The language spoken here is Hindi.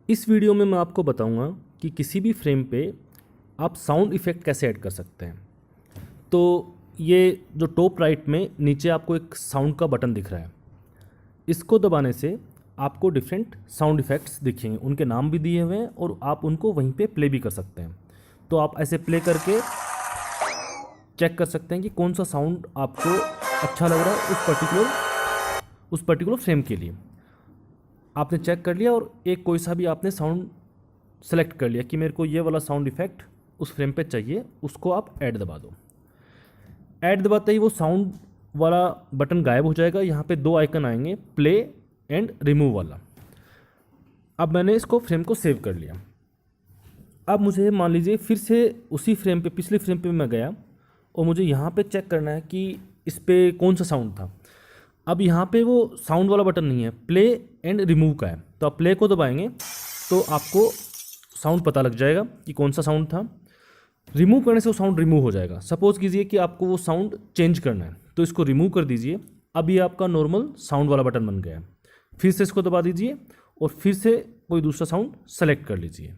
इस वीडियो में मैं आपको बताऊंगा कि किसी भी फ्रेम पे आप साउंड इफ़ेक्ट कैसे ऐड कर सकते हैं। तो ये जो टॉप राइट में नीचे आपको एक साउंड का बटन दिख रहा है, इसको दबाने से आपको डिफरेंट साउंड इफ़ेक्ट्स दिखेंगे। उनके नाम भी दिए हुए हैं और आप उनको वहीं पे प्ले भी कर सकते हैं। तो आप ऐसे प्ले करके चेक कर सकते हैं कि कौन सा साउंड आपको अच्छा लग रहा है उस पर्टिकुलर फ्रेम के लिए। आपने चेक कर लिया और एक कोई सा भी आपने साउंड सेलेक्ट कर लिया कि मेरे को ये वाला साउंड इफ़ेक्ट उस फ्रेम पे चाहिए, उसको आप ऐड दबा दो। ऐड दबाते ही वो साउंड वाला बटन गायब हो जाएगा। यहाँ पे दो आइकन आएंगे, प्ले एंड रिमूव वाला। अब मैंने इसको फ्रेम को सेव कर लिया। अब मुझे मान लीजिए फिर से उसी फ्रेम पे, पिछले फ्रेम पे मैं गया और मुझे यहाँ पे चेक करना है कि इस पे कौन सा साउंड था। अब यहाँ पे वो साउंड वाला बटन नहीं है, प्ले एंड रिमूव का है। तो आप प्ले को दबाएंगे तो आपको साउंड पता लग जाएगा कि कौन सा साउंड था। रिमूव करने से वो साउंड रिमूव हो जाएगा। सपोज़ कीजिए कि आपको वो साउंड चेंज करना है, तो इसको रिमूव कर दीजिए। अब ये आपका नॉर्मल साउंड वाला बटन बन गया है। फिर से इसको दबा दीजिए और फिर से कोई दूसरा साउंड सेलेक्ट कर लीजिए।